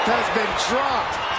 has been dropped.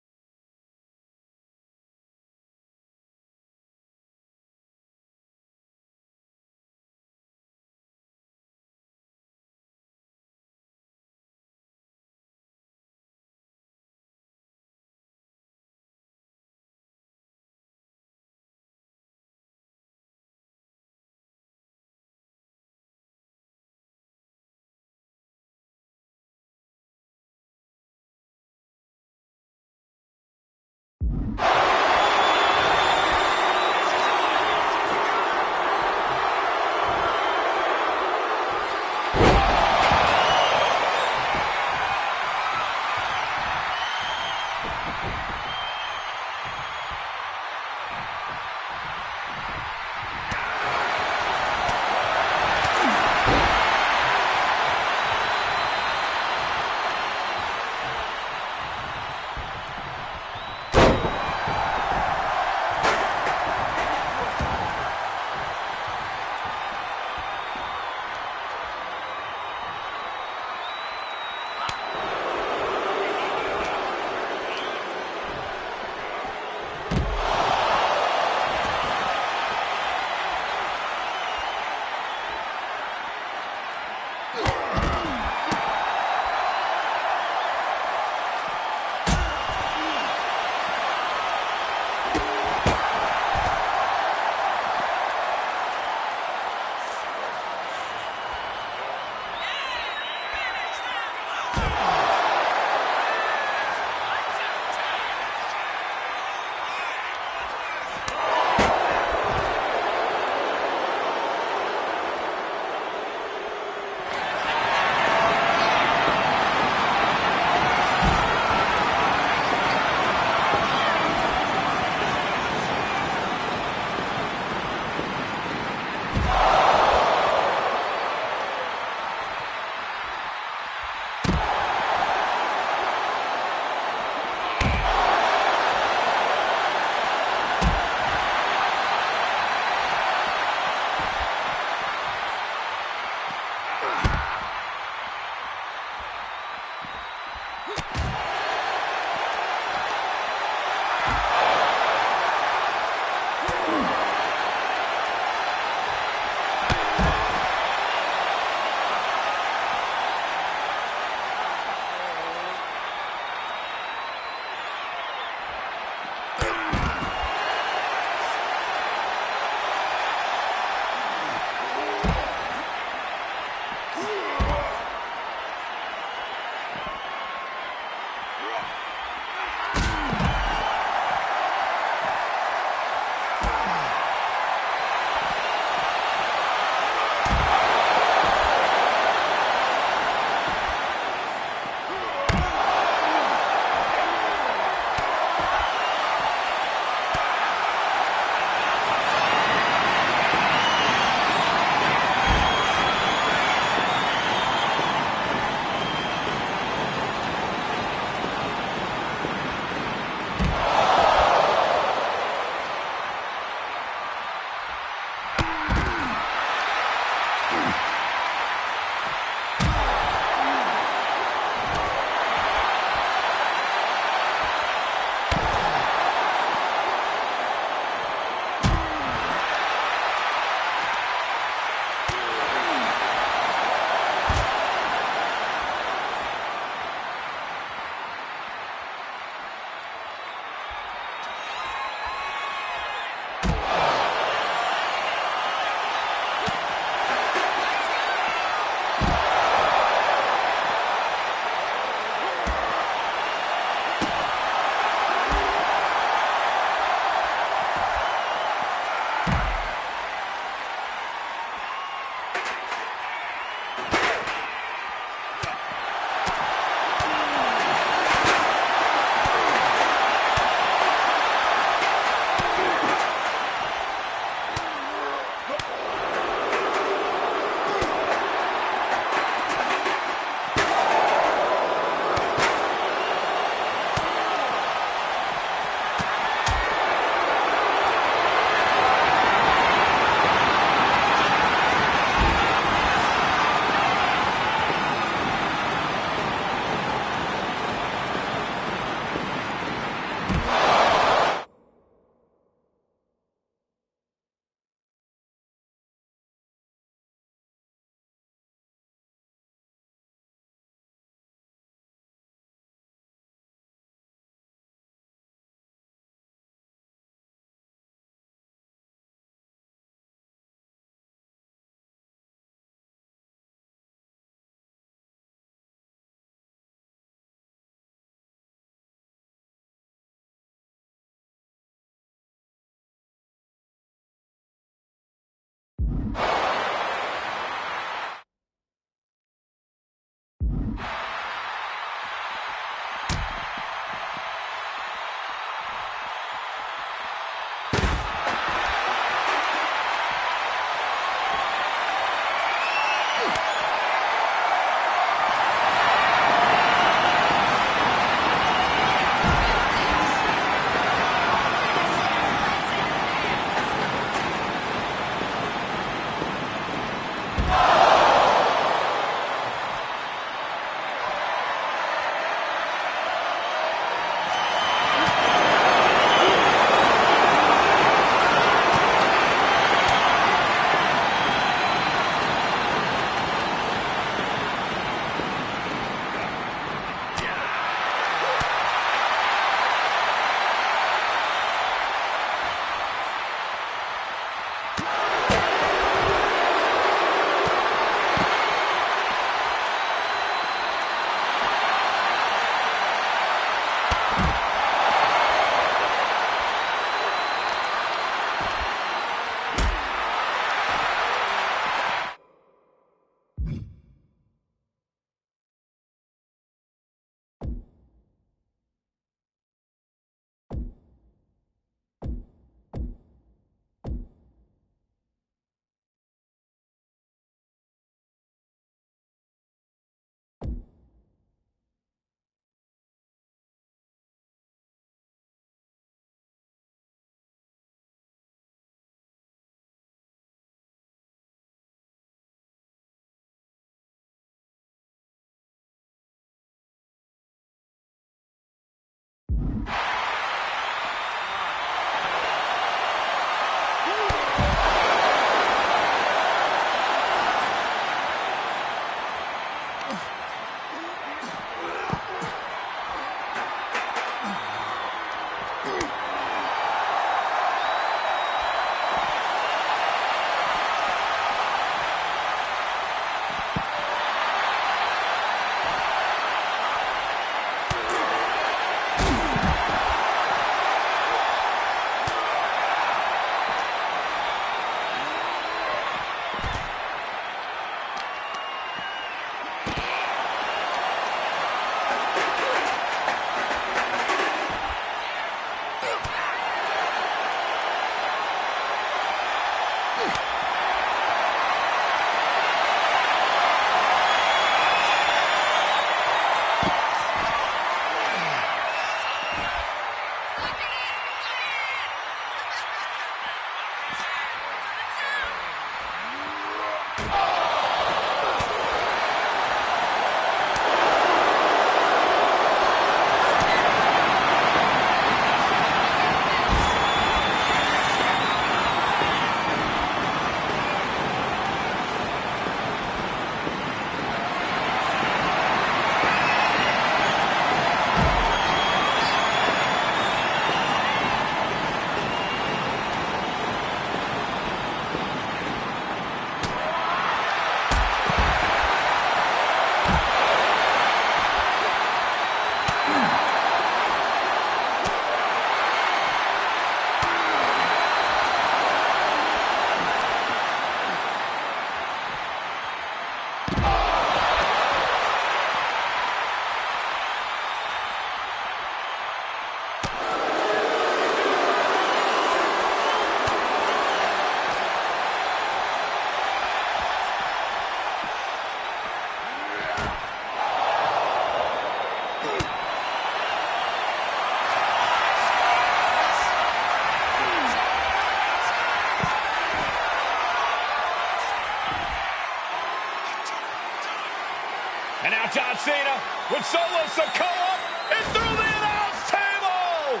And now John Cena with Solo Sikoa is through the announce table!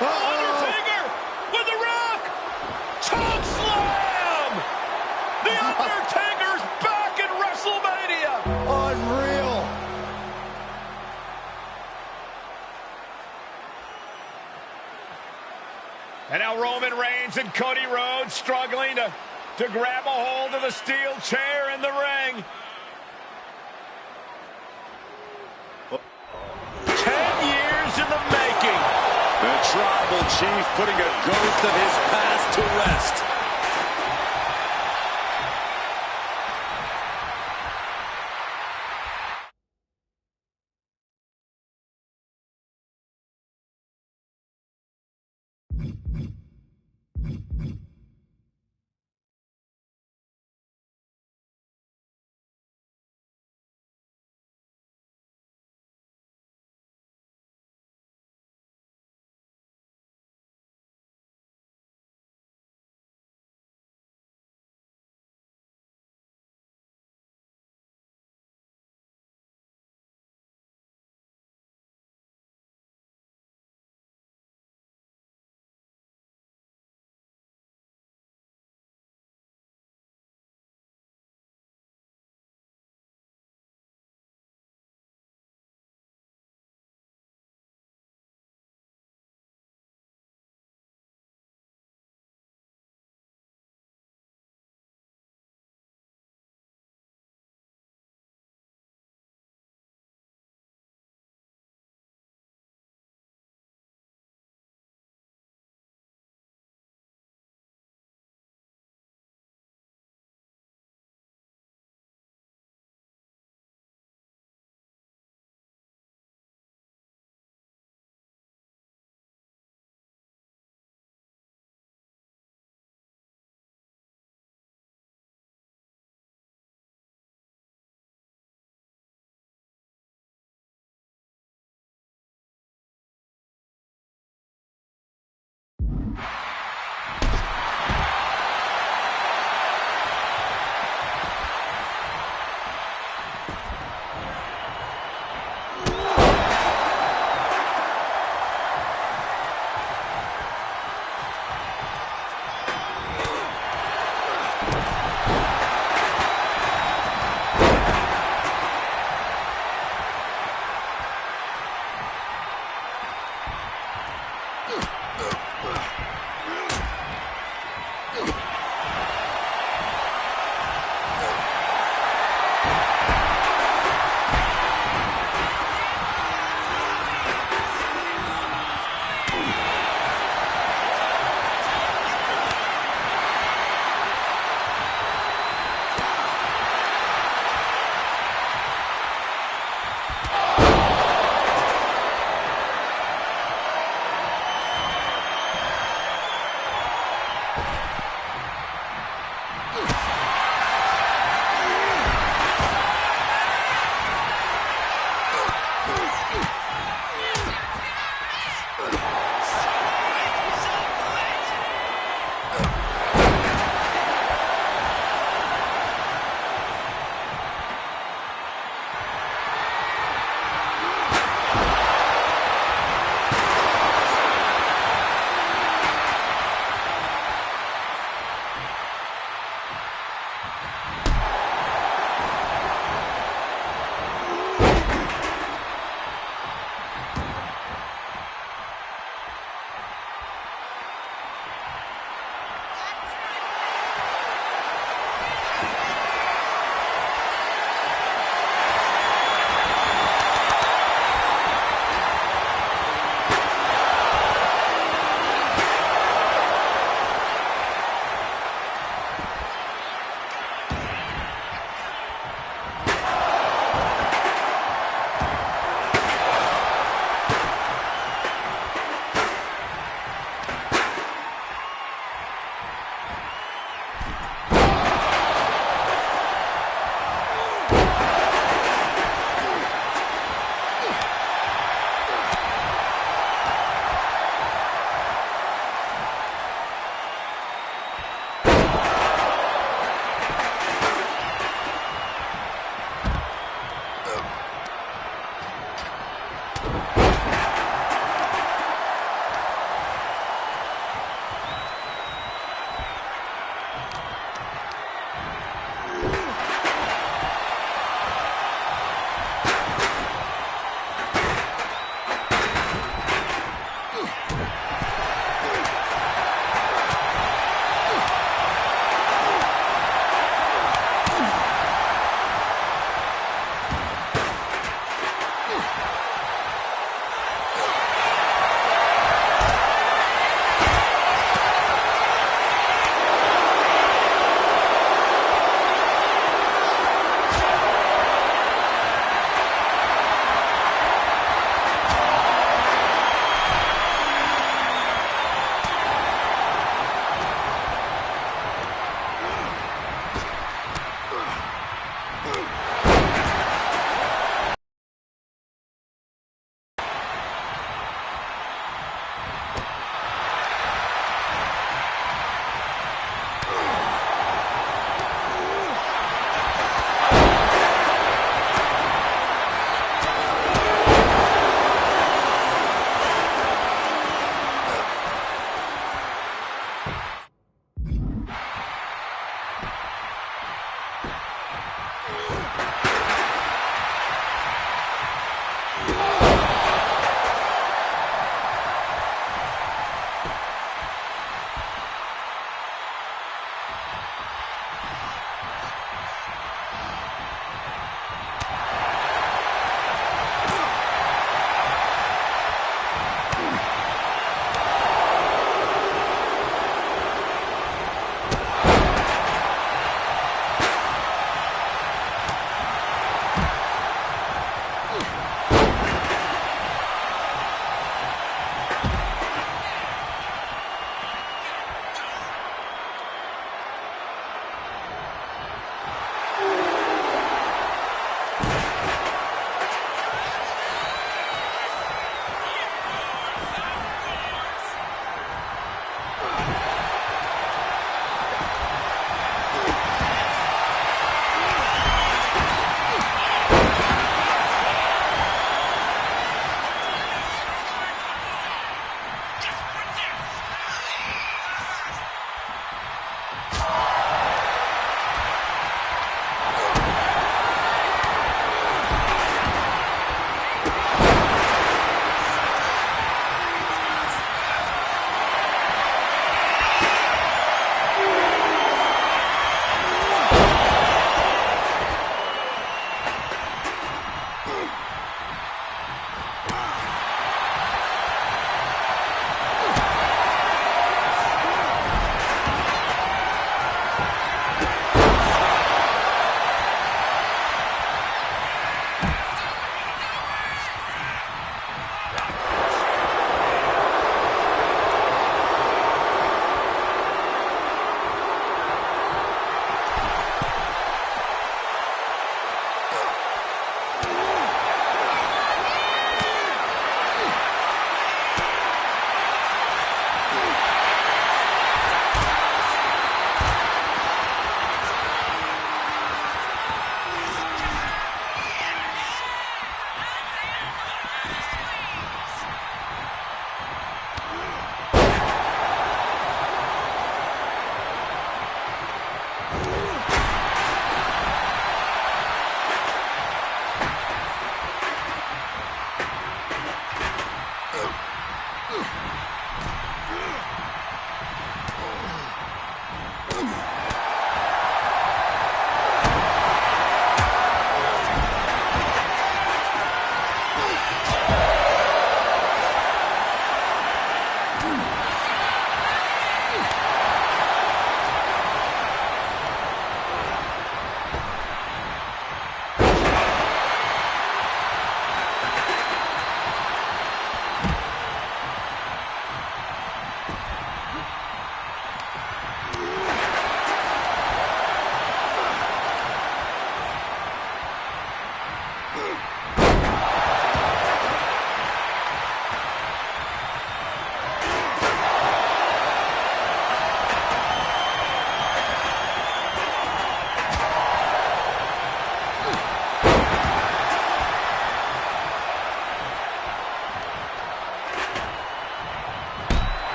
Undertaker with the Rock! Choke slam! The Undertaker's back in WrestleMania! Unreal! And now Roman Reigns and Cody Rhodes struggling to grab a hold of the steel chair in the ring. 10 years in the making. The Tribal Chief putting a ghost of his past to rest.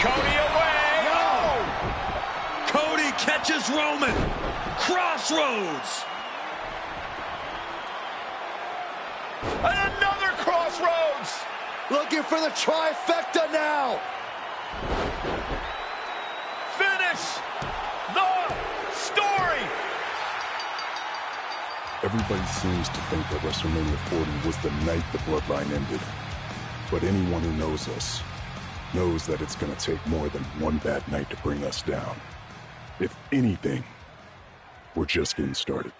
Cody away. No! Cody catches Roman. Crossroads. And another crossroads. Looking for the trifecta now. Finish the story. Everybody seems to think that WrestleMania 40 was the night the bloodline ended. But anyone who knows us knows that it's going to take more than one bad night to bring us down. If anything, we're just getting started.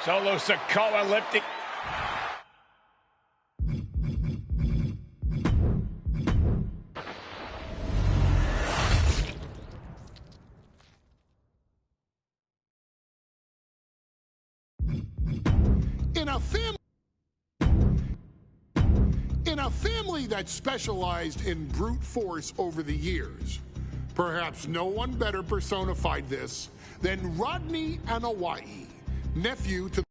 Solo Sikoa lifting. In a family that specialized in brute force over the years, perhaps no one better personified this than Rodney Anawai, nephew to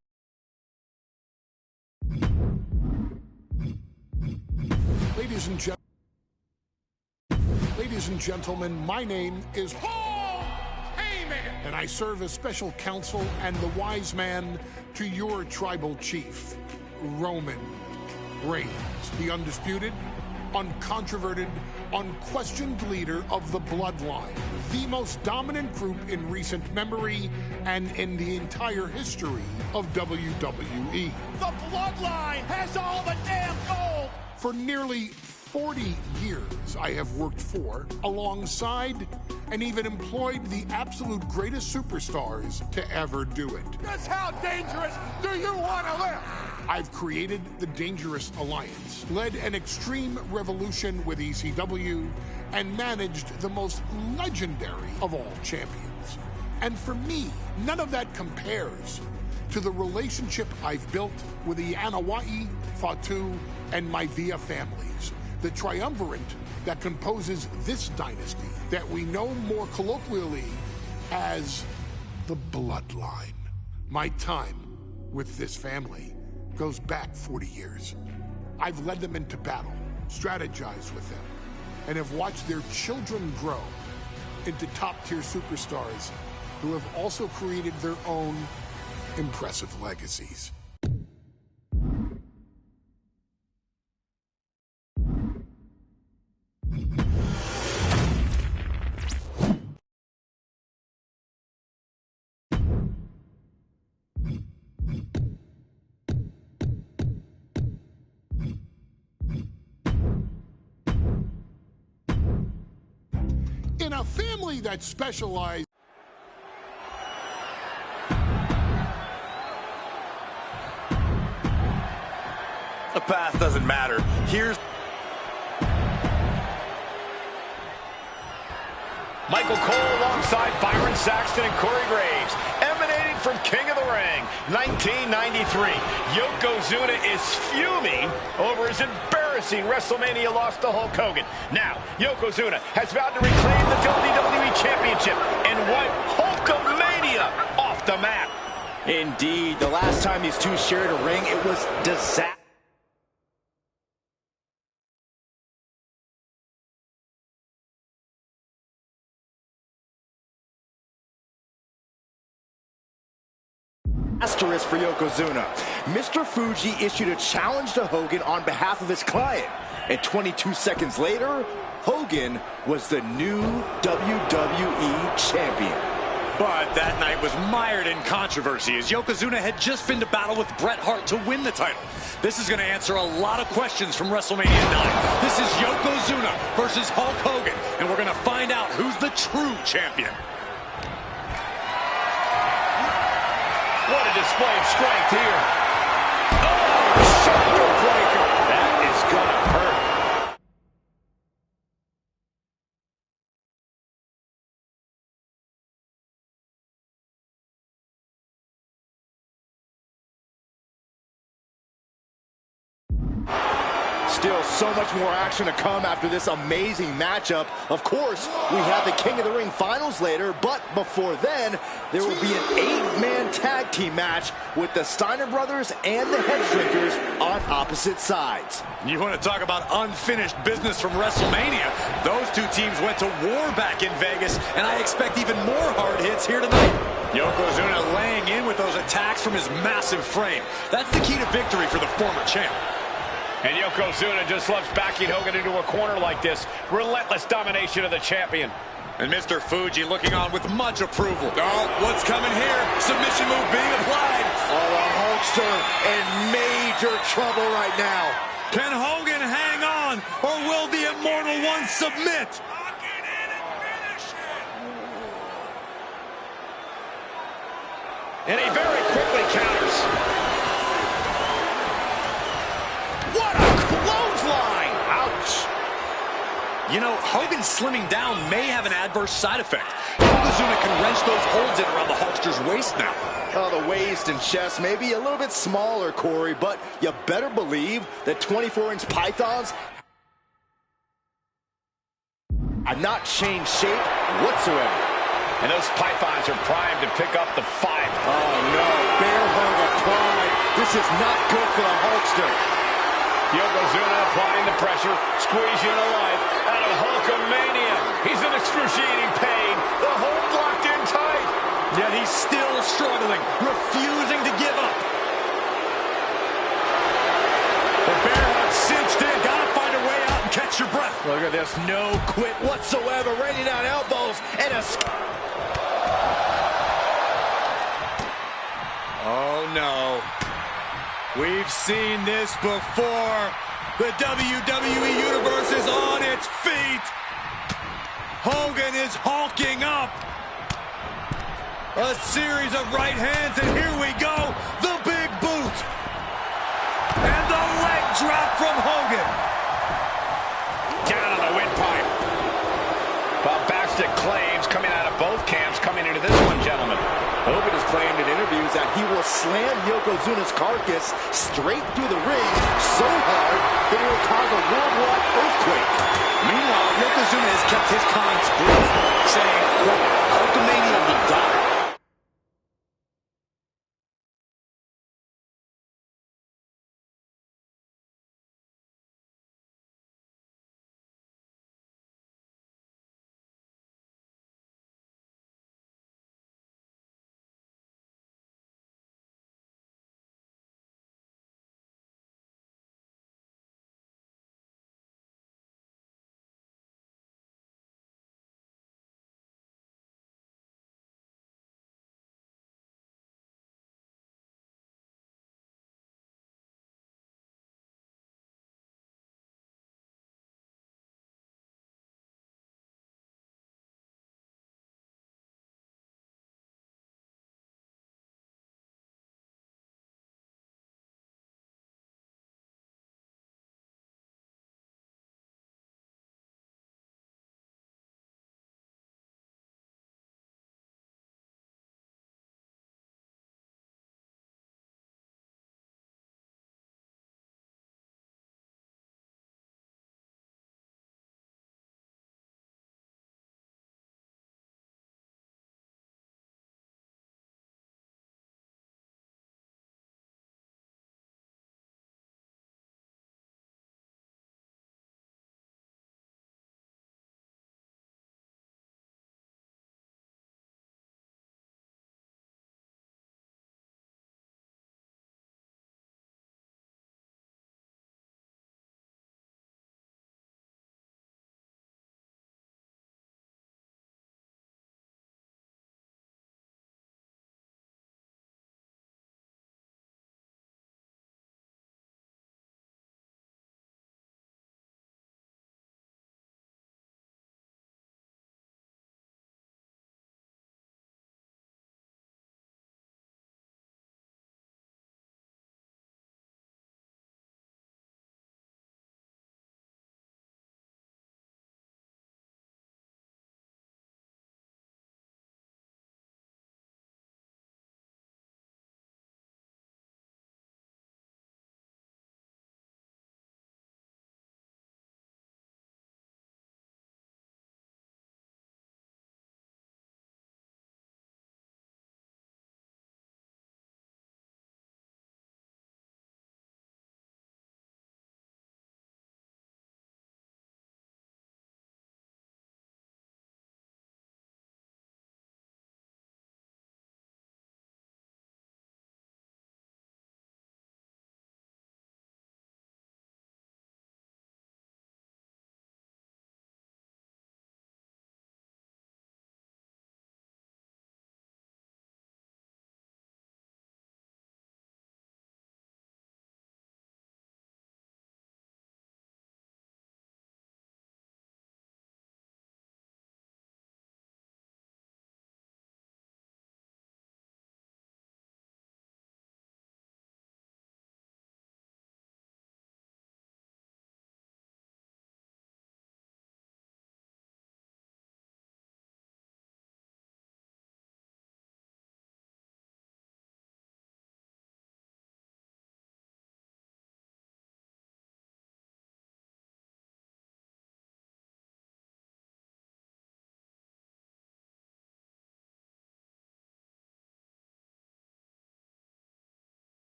Ladies and gentlemen, my name is Paul Heyman, and I serve as special counsel and the wise man to your tribal chief, Roman Reigns, the undisputed, uncontroverted, unquestioned leader of the Bloodline, the most dominant group in recent memory and in the entire history of WWE. The Bloodline has all the damn gold. For nearly 40 years, I have worked for, alongside, and even employed the absolute greatest superstars to ever do it. Just how dangerous do you want to live? I've created the Dangerous Alliance, led an extreme revolution with ECW, and managed the most legendary of all champions. And for me, none of that compares to the relationship I've built with the Anawai, Fatu, and Maivia families, the triumvirate that composes this dynasty that we know more colloquially as the Bloodline. My time with this family goes back 40 years. I've led them into battle, strategized with them, and have watched their children grow into top-tier superstars who have also created their own impressive legacies. In a family that specialized The past doesn't matter. Here's Michael Cole alongside Byron Saxton and Corey Graves, emanating from King of the Ring, 1993. Yokozuna is fuming over his embarrassing WrestleMania loss to Hulk Hogan. Now, Yokozuna has vowed to reclaim the WWE Championship and wipe Hulkamania off the map. indeed. The last time these two shared a ring, it was disaster. Asterisk for Yokozuna. Mr. Fuji issued a challenge to Hogan on behalf of his client. And 22 seconds later, Hogan was the new WWE Champion. But that night was mired in controversy as Yokozuna had just been to battle with Bret Hart to win the title. This is going to answer a lot of questions from WrestleMania 9. This is Yokozuna versus Hulk Hogan, and we're going to find out who's the true champion. What a display of strength here. Oh, shoulder breaker. That is gonna hurt. Still so much more action to come after this amazing matchup. Of course, we have the King of the Ring finals later, but before then, there will be an 8-man tag team match with the Steiner brothers and the Headshrinkers on opposite sides. You want to talk about unfinished business from WrestleMania? Those two teams went to war back in Vegas, and I expect even more hard hits here tonight. Yokozuna laying in with those attacks from his massive frame. That's the key to victory for the former champ. And Yokozuna just loves backing Hogan into a corner like this. Relentless domination of the champion. And Mr. Fuji looking on with much approval. Oh, what's coming here? Submission move being applied. Oh, the Hulkster in major trouble right now. Can Hogan hang on, or will the Immortal One submit? And he very quickly counters. What a clothesline! Ouch! You know, Hogan slimming down may have an adverse side effect. Yokozuna can wrench those holds in around the Hulkster's waist now. Oh, the waist and chest may be a little bit smaller, Corey, but you better believe that 24-inch pythons have not changed shape whatsoever. And those pythons are primed to pick up the 5. Oh, no. Bear hug of pride. This is not good for the Hulkster. Yokozuna applying the pressure, squeezing the life out of Hulkamania. He's in excruciating pain. The hold locked in tight. Yet he's still struggling, refusing to give up. The bear hug cinched in. Gotta find a way out and catch your breath. Look at this. No quit whatsoever. Raining down elbows and a... Oh, no. We've seen this before. The WWE Universe is on its feet. Hogan is hulking up. A series of right hands, and here we go. The big boot. And the leg drop from Hogan. Down on the windpipe. Bombastic claims coming out of both camps coming into this one, gentlemen. Hogan has claimed in interviews that he will slam Yokozuna's carcass straight through the ring so hard that it will cause a worldwide earthquake. Meanwhile, Yokozuna has kept his comments brief, saying, quote, Hulkamania will die.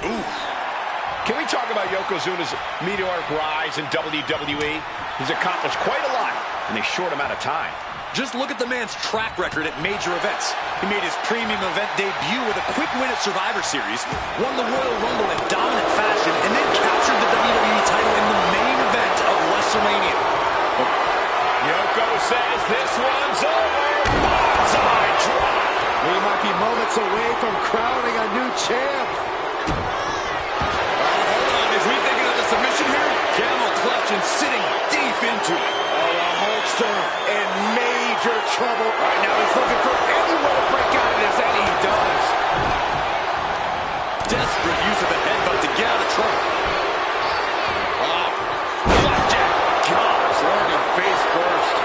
Ooh. Can we talk about Yokozuna's meteoric rise in WWE? He's accomplished quite a lot in a short amount of time. Just look at the man's track record at major events. He made his premium event debut with a quick win at Survivor Series, won the Royal Rumble in dominant fashion, and then captured the WWE title in the main event of WrestleMania. Yoko says this one's over. Bonsai drop. We might be moments away from crowning a new champ. Hold on, is he thinking of a submission here? Camel clutch and sitting deep into it. Oh, the Hulkster in major trouble. Right now he's looking for anyone to break out of this, and he does. Desperate use of the headbutt to get out of trouble. Oh, flapjack. Gosh, landing face first.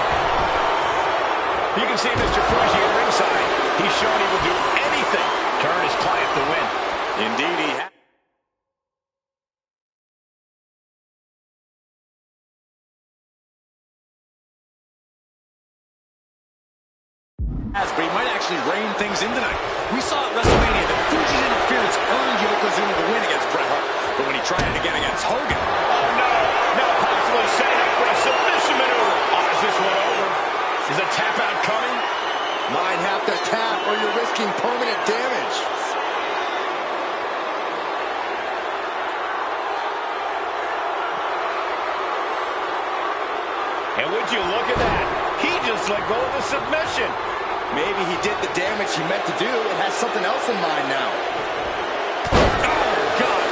You can see Mr. Fuji at ringside. He's shown he will do anything to earn his client the win. Indeed, he has. But he might actually rein things in tonight. We saw at WrestleMania that Fuji's interference earned Yokozuna the win against Bret Hart. But when he tried it again against Hogan... Oh, no. Now possibly setting up for a submission maneuver. Oh, is this one over? Is a tap out coming? Might have to tap or you're risking permanent damage. And would you look at that? He just let go of the submission. Maybe he did the damage he meant to do and has something else in mind now. Oh, God.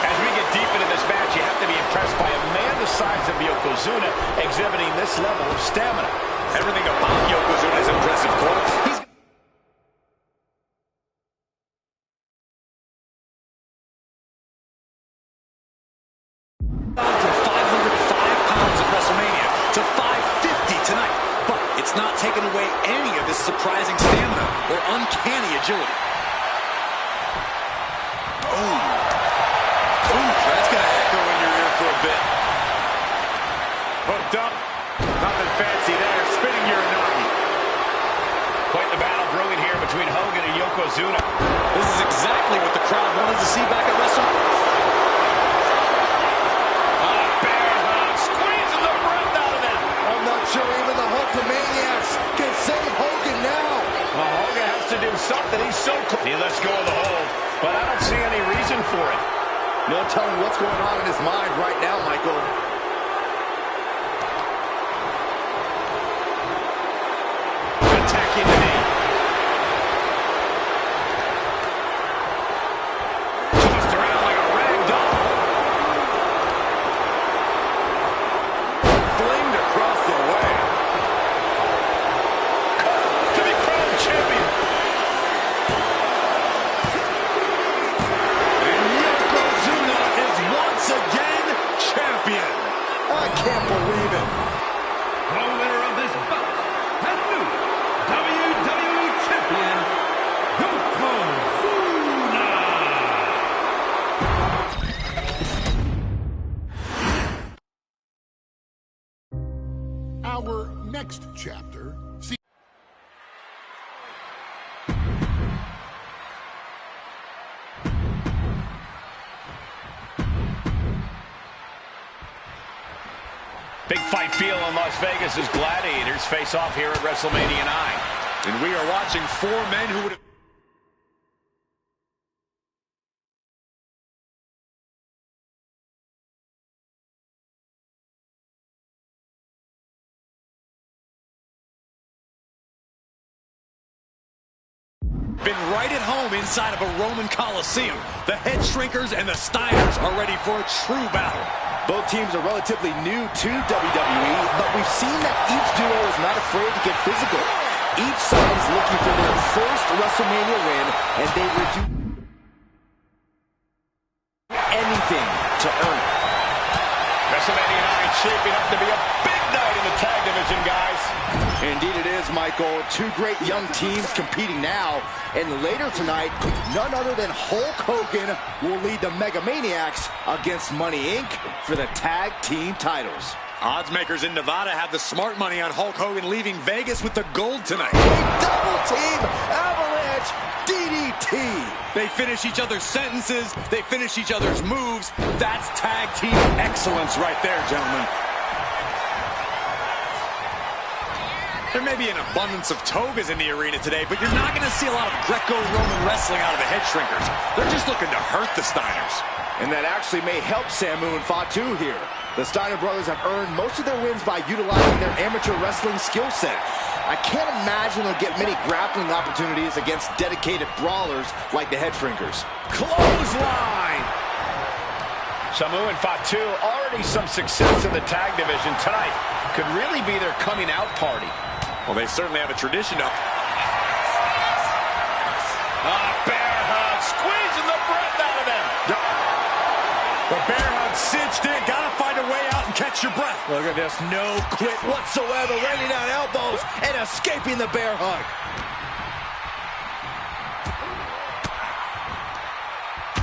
As we get deep into this match, you have to be impressed by a man the size of Yokozuna exhibiting this level of stamina. Everything about Yokozuna is impressive, Cole. He's... gone from 505 pounds at WrestleMania to 550 tonight. But it's not taking away any of his surprising stamina or uncanny agility. Oh. Ooh, that's going to echo in your ear for a bit. Hooked up. Nothing fancy there. Spinning Uranagi. Quite the battle brewing here between Hogan and Yokozuna. This is exactly what the crowd wanted to see back at WrestleMania. Squeezing the breath out of them. I'm not sure even the Hulkamaniacs can save Hogan now. Well, Hogan has to do something. He's so close. He lets go of the hold, but I don't see any reason for it. No telling what's going on in his mind right now, Michael. Attacking the knee. Tossed around like a rag doll. Flinged across the way. To be crowned champion. And Yokozuna is once again champion. I can't believe it. The winner of this bout and new WWE Champion, Yokozuna. Our next chapter. Big fight feel in Las Vegas as gladiators face off here at WrestleMania 9. And we are watching four men who would have... been right at home inside of a Roman Coliseum. The Head Shrinkers and the Steiners are ready for a true battle. Both teams are relatively new to WWE, but we've seen that each duo is not afraid to get physical. Each side is looking for their first WrestleMania win, and they would do anything to earn it. WrestleMania 9 shaping up to be a big night in the tag division, guys. Indeed it is, Michael. Two great young teams competing now. And later tonight, none other than Hulk Hogan will lead the Mega Maniacs against Money Inc. for the tag team titles. Odds makers in Nevada have the smart money on Hulk Hogan leaving Vegas with the gold tonight. A double team avalanche punch, DDT. They finish each other's sentences. They finish each other's moves. That's tag team excellence right there, gentlemen. There may be an abundance of togas in the arena today, but you're not going to see a lot of Greco-Roman wrestling out of the head shrinkers. They're just looking to hurt the Steiners. And that actually may help Samu and Fatu here. The Steiner brothers have earned most of their wins by utilizing their amateur wrestling skill set. I can't imagine they'll get many grappling opportunities against dedicated brawlers like the head shrinkers. Clothesline! Samu and Fatu already some success in the tag division tonight. Could really be their coming out party. Well, they certainly have a tradition of... Bear hug, squeezing the breath out of them. The bear hug cinched in. Gotta find a way out and catch your breath. Look at this, no quit whatsoever, raining down elbows and escaping the bear hug.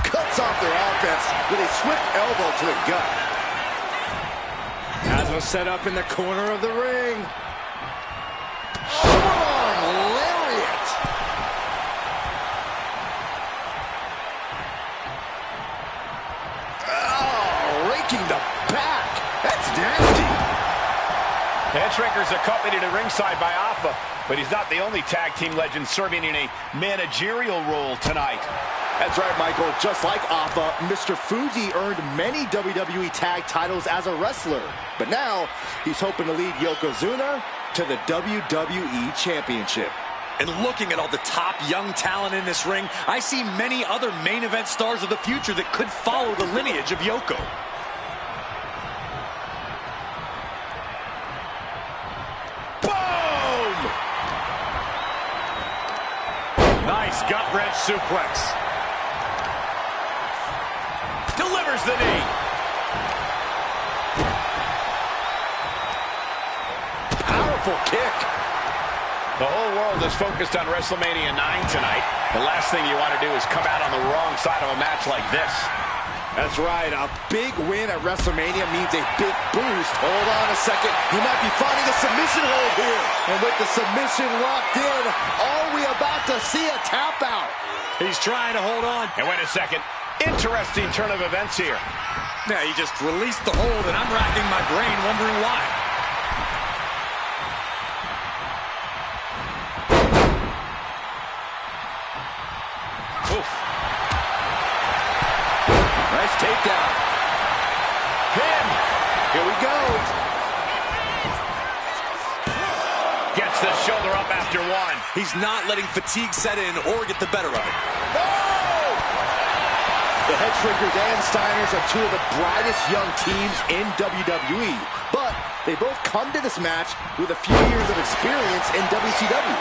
Cuts off their offense with a swift elbow to the gut. Asma set up in the corner of the ring. Short-arm lariat. Oh, raking the back. That's nasty. The head shrinkers accompanied at ringside by Alpha, but he's not the only tag team legend serving in a managerial role tonight. That's right, Michael. Just like Alpha, Mr. Fuji earned many WWE tag titles as a wrestler. But now, he's hoping to lead Yokozuna to the WWE Championship. And looking at all the top young talent in this ring, I see many other main event stars of the future that could follow the lineage of Yoko. Boom! Nice gut-wrench suplex. Delivers the knee. Powerful kick. The whole world is focused on WrestleMania 9 tonight. The last thing you want to do is come out on the wrong side of a match like this. That's right. A big win at WrestleMania means a big boost. Hold on a second. He might be finding a submission hold here. And with the submission locked in, are we about to see a tap out? He's trying to hold on. And wait a second. Interesting turn of events here. Yeah, he just released the hold, and I'm racking my brain wondering why. Oof. Nice takedown. Pin. Here we go. Gets the shoulder up after one. He's not letting fatigue set in or get the better of it. The Head Shrinkers and Steiners are two of the brightest young teams in WWE, but they both come to this match with a few years of experience in WCW.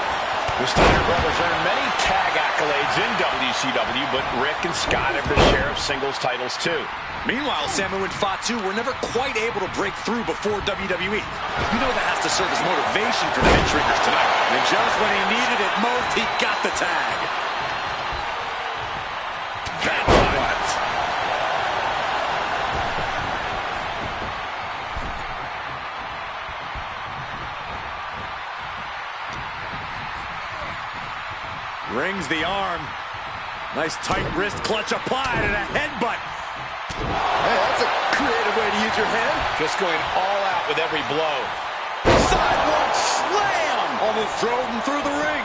The Steiner brothers earned many tag accolades in WCW, but Rick and Scott have their share of singles titles too. Meanwhile, Samu and Fatu were never quite able to break through before WWE. You know that has to serve as motivation for the Head Shrinkers tonight. And just when he needed it most, he got the tag. That's what? Rings the arm. Nice tight wrist clutch applied and a headbutt. Hey, that's a creative way to use your head. Just going all out with every blow. Sidewalk slam! Almost drove him through the ring.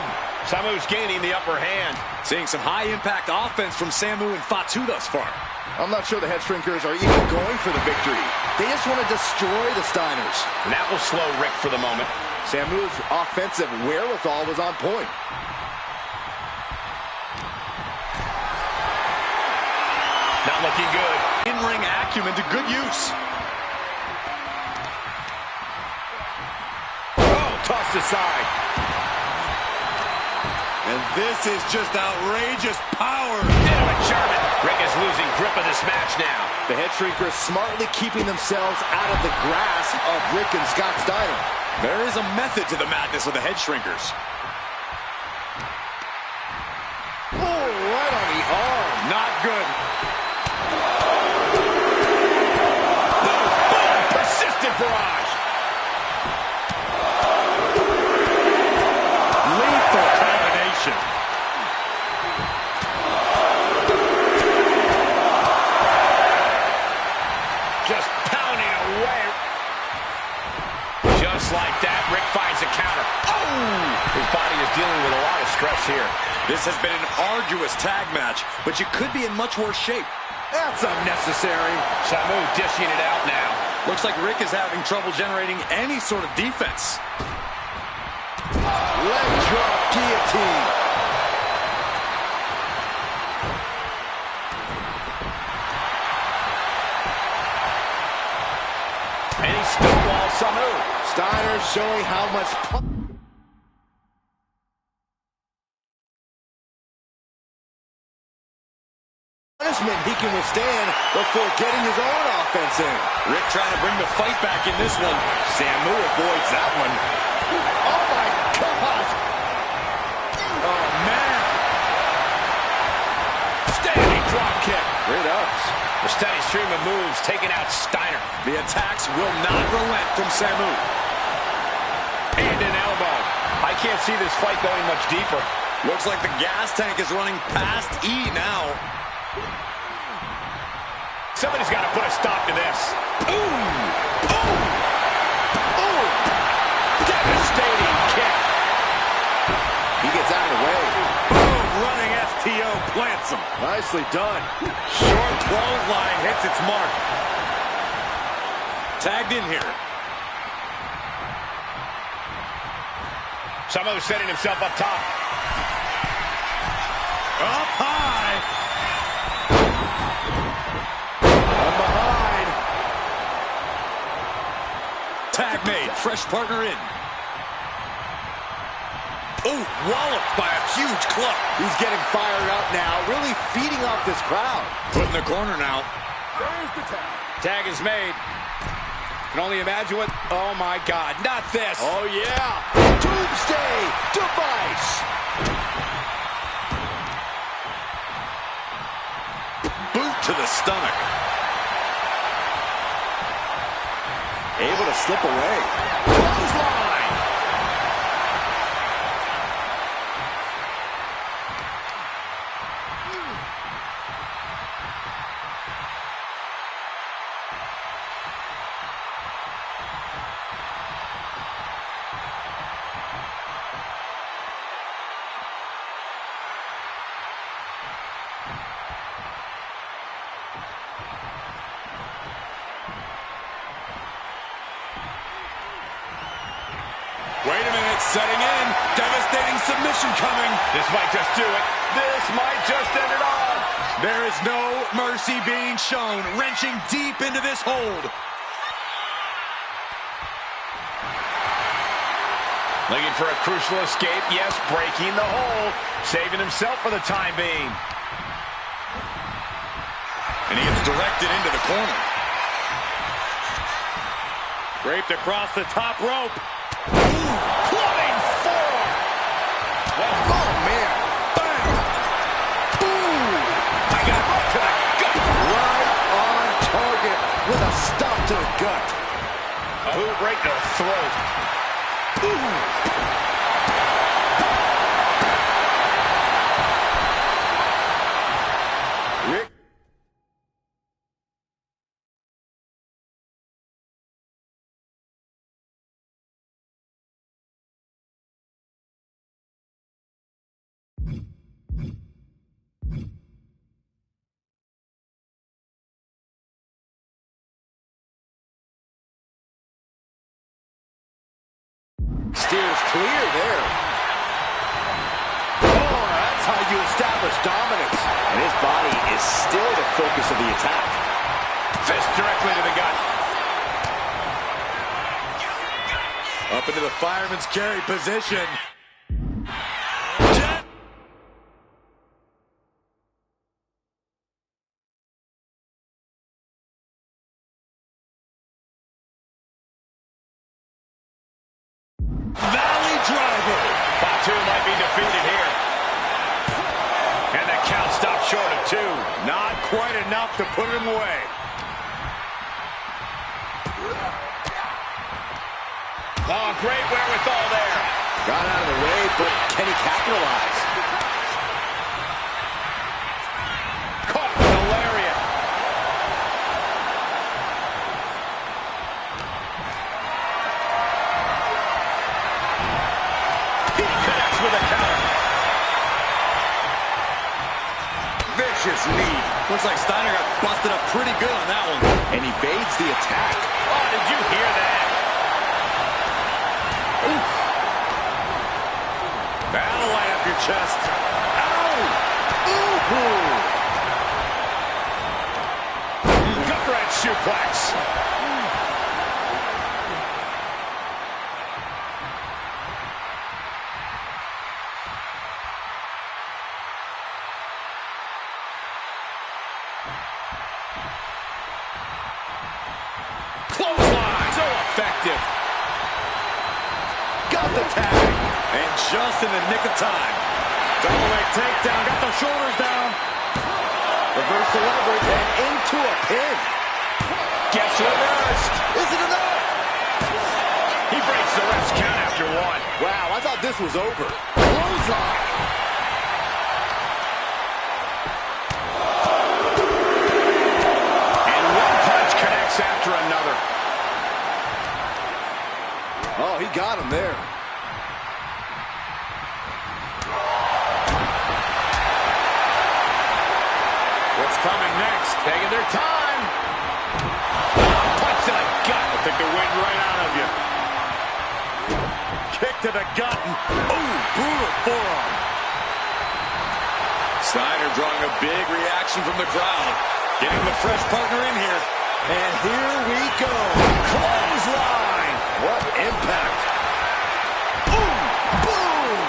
Samu's gaining the upper hand. Seeing some high-impact offense from Samu and Fatu thus far. I'm not sure the Head Shrinkers are even going for the victory. They just want to destroy the Steiners. And that will slow Rick for the moment. Samu's offensive wherewithal was on point. Not looking good. In-ring acumen to good use. Oh, tossed aside. And this is just outrageous power. Into a German. Rick is losing grip of this match now. The Head Shrinkers smartly keeping themselves out of the grasp of Rick and Scott Steiner. There is a method to the madness of the Head Shrinkers. Oh, right on the arm. Not good. Persistent barrage. Lethal combination. This has been an arduous tag match, but you could be in much worse shape. That's unnecessary. Samu dishing it out now. Looks like Rick is having trouble generating any sort of defense. Leg drop guillotine. And he stonewalls Samu. Steiner showing how much punishment he can withstand before getting his own offense in. Rick trying to bring the fight back in this one. Samu avoids that one. Oh my God! Oh man! Standing drop kick. Great ups. The steady stream of moves taking out Steiner. The attacks will not relent from Samu. Hand and elbow. I can't see this fight going much deeper. Looks like the gas tank is running past E now. Somebody's got to put a stop to this. Boom! Boom! Ooh! Devastating kick. He gets out of the way. Boom! Running STO plants him. Nicely done. Short clothesline hits its mark. Tagged in here. Samu setting himself up top. Up high. From behind. Tag made. Fresh partner in. Oh, walloped by a huge club. He's getting fired up now, really feeding off this crowd. Put in the corner now. There's the tag. Tag is made. Can only imagine what... Oh, my God. Not this. Oh, yeah. Doomsday device. Boot to the stomach. Able to slip away. Clothesline. Wait a minute, setting in. Devastating submission coming. This might just do it. This might just end it all. There is no mercy being shown. Wrenching deep into this hold. Looking for a crucial escape. Yes, breaking the hold. Saving himself for the time being. And he gets directed into the corner. Draped across the top rope. Clubbing forearm. Oh, man. Bang. Boom. I got right to the gut. Right on target with a stop to the gut. A boot right to the throat. Rick. Steers clear there. Oh, that's how you establish dominance. And his body is still the focus of the attack. Fist directly to the gut. Up into the fireman's carry position. Valley driver. Batu might be defeated here. And the count stopped short of 2. Not quite enough to put him away. Oh, great wherewithal there. Got out of the way, but can he capitalize? Caught with a lariat. He connects with a counter. vicious knee. Looks like Steiner got busted up pretty good on that one. And he evades the attack. Oh, did you hear that? Oof. That'll light up your chest. Ow! Ooh! Gut wrench suplex. Clothesline. So effective. Got the tag. And just in the nick of time. Double leg takedown. Got the shoulders down. Reversal leverage and into a pin. Gets reversed. Is it enough? He breaks the ref's count after one. Wow, I thought this was over. Clothesline. And one punch connects after another. Oh, he got him there. What's coming next? Taking their time. Punch to the gut. Will take the wind right out of you. Kick to the gut. Ooh, brutal forearm. Steiner drawing a big reaction from the crowd. Getting the fresh partner in here. And here we go. Clothesline. What impact. Boom! Boom!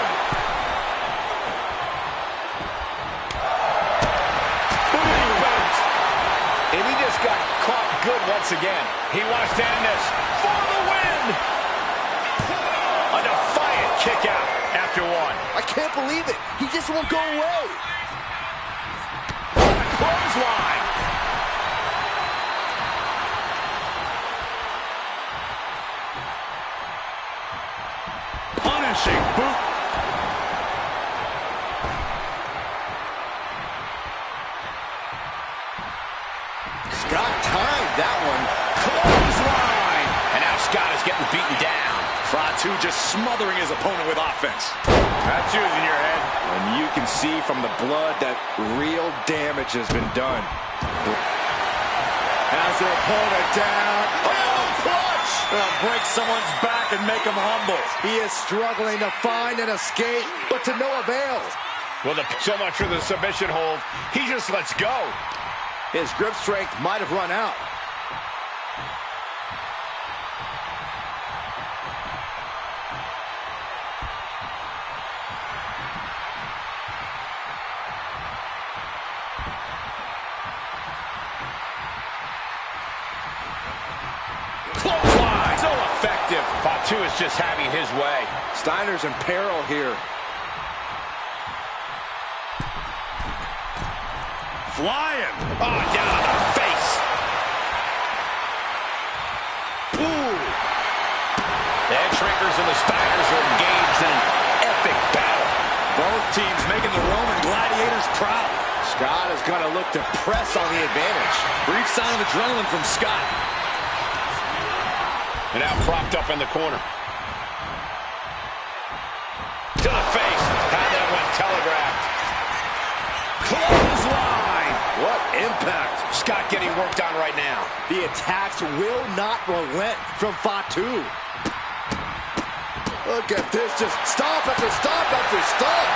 And he just got caught good once again. He wants to end this for the win. A defiant kick out after one. I can't believe it. He just won't go away. Clothesline. Punishing boot. Scott timed that one. Clothesline. And now Scott is getting beaten down. Fatu just smothering his opponent with offense. That's you in your head. And you can see from the blood that real damage has been done. Has their opponent down. Oh, clutch! Break someone's back and make him humble. He is struggling to find an escape, but to no avail. Well, so much for the submission hold. He just lets go. His grip strength might have run out. Clothesline. So effective. Fatu is just having his way. Steiner's in peril here. Flying. Oh, down on the face. Ooh. The head shrinkers and the Steiners are engaged in an epic battle. Both teams making the Roman gladiators proud. Scott is going to look to press on the advantage. Brief sign of adrenaline from Scott. And now propped up in the corner. To the face. Had that one telegraphed. Clothesline. What impact. Scott getting worked on right now. The attacks will not relent from Fatu. Look at this, just stomp after stomp after stomp.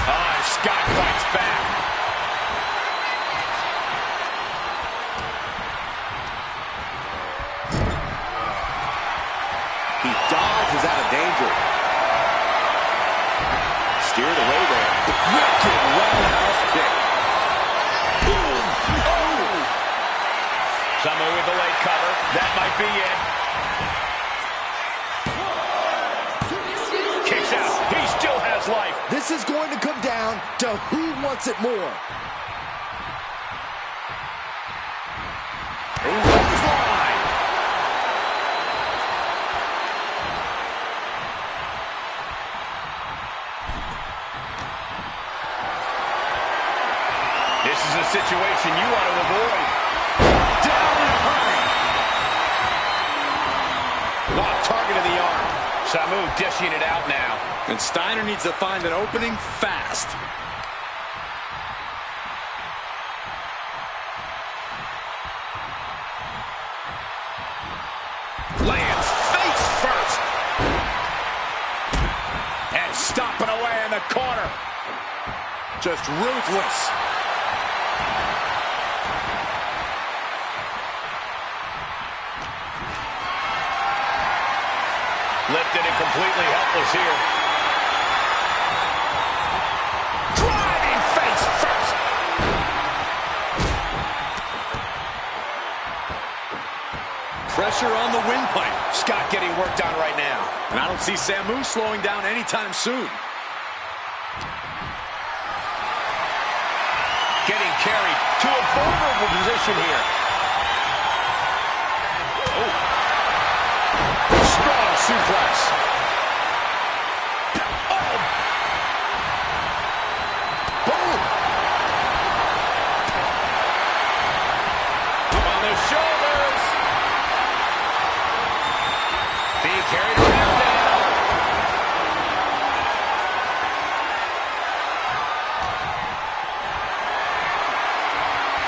Oh, Scott fights back. He dodges out of danger. Steered away there. Wicked roundhouse kick. Samu with the late cover. That might be it. Kicks out. He still has life. This is going to come down to who wants it more. Clothesline. This is a situation you want to avoid. Down and hurry. Not target of the arm. Samu dishing it out now. And Steiner needs to find an opening fast. corner. Just ruthless. Lifted and completely helpless here. Driving face first. Pressure on the windpipe. Scott getting worked on right now. And I don't see Samu slowing down anytime soon. Getting carried to a vulnerable position here. Oh. Strong suplex. Oh. Boom. On the shoulders. Being carried around now.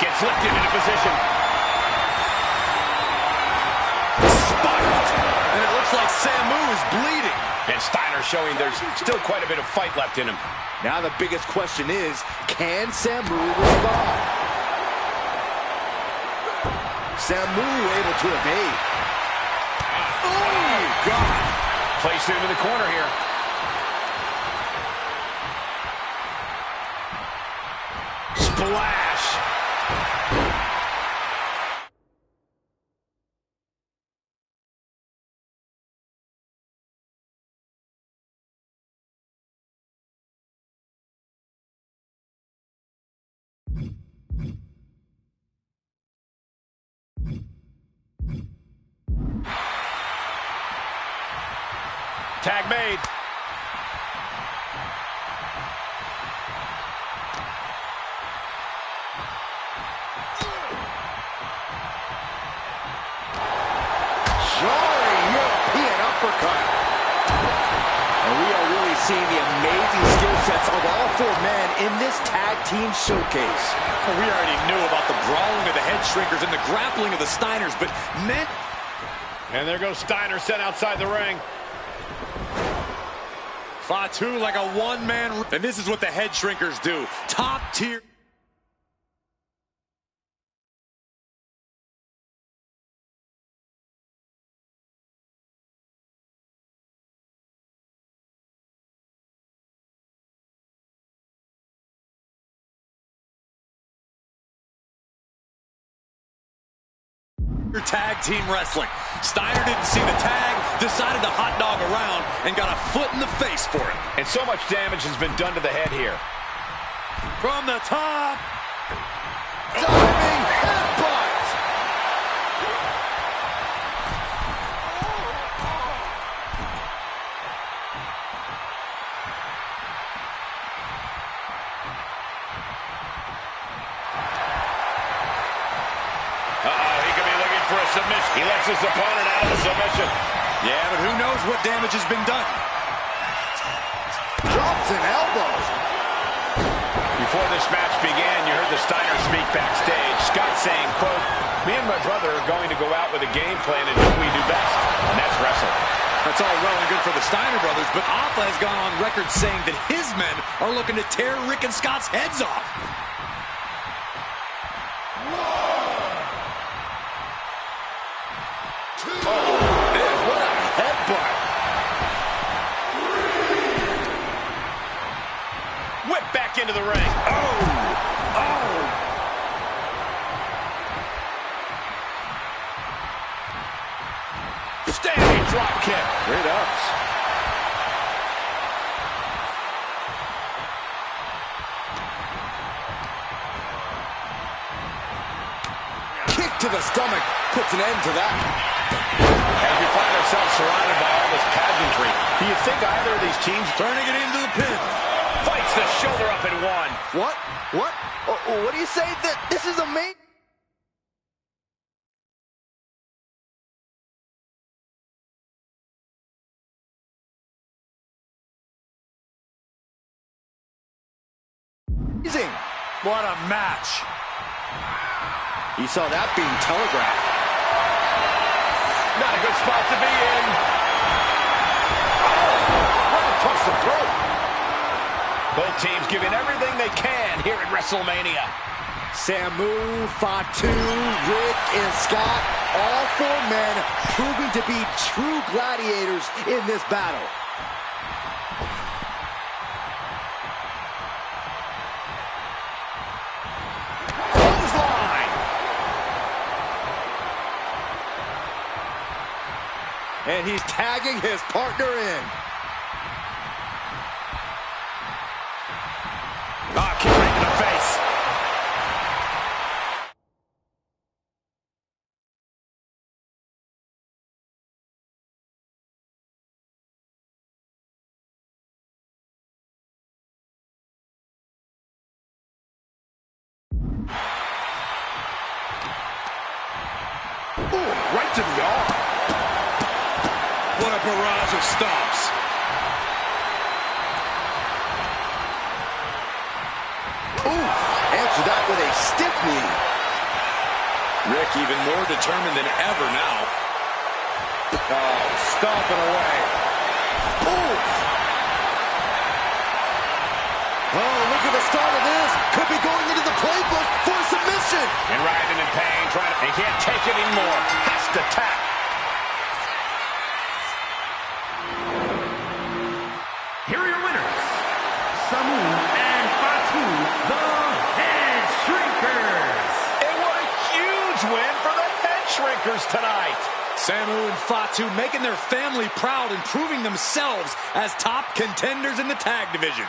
Gets lifted into position. Spiked. And it looks like Samu is bleeding. And Steiner showing there's still quite a bit of fight left in him. Now the biggest question is, can Samu respond? Samu able to evade. Oh, God. Placed him in the corner here. Splash. Tag made. Jarring European uppercut. And we are really seeing the amazing skill sets of all four men in this tag team showcase. We already knew about the brawling of the head shrinkers and the grappling of the Steiners, but men... And there goes Steiner sent outside the ring. Fatu like a one-man... And this is what the head shrinkers do. Top tier... tag team wrestling. Steiner didn't see the tag, decided to hot dog around, and got a foot in the face for it. And so much damage has been done to the head here. From the top. Diving headbutt! He could be looking for a submission. He lets his opponent out of the submission. Yeah, but who knows what damage has been done. Drops and elbows. Before this match began, you heard the Steiner speak backstage. Scott saying, quote, "Me and my brother are going to go out with a game plan and do what we do best, and that's wrestle." That's all well and good for the Steiner brothers, but Alpha has gone on record saying that his men are looking to tear Rick and Scott's heads off. What a headbutt. Whip back into the ring. Standing drop kick. Great ups. Kick to the stomach puts an end to that. As we find ourselves surrounded by all this pageantry, do you think either of these teams Turning it into the pin. fights the shoulder up and one? What? What? What do you say? This is amazing. What a match. You saw that being telegraphed. Not a good spot to be in. Oh, right across the throat. Both teams giving everything they can here at WrestleMania. Samu, Fatu, Rick, and Scott, all four men proving to be true gladiators in this battle. Clothesline! And he's tagging his partner in. Kick right in the face. Ooh, right to the arm. What a barrage of stomps. Ooh, answer that with a stiff knee. Rick even more determined than ever now. Oh, stomping away. Ooh. Oh, look at the start of this. Could be going into the playbook for a submission. And writhing in pain, he can't take it anymore. Has to tap. Here are your winners, Samu and Fatu, the Head Shrinkers. And what a huge win for the Head Shrinkers tonight. Samu and Fatu making their family proud and proving themselves as top contenders in the tag division.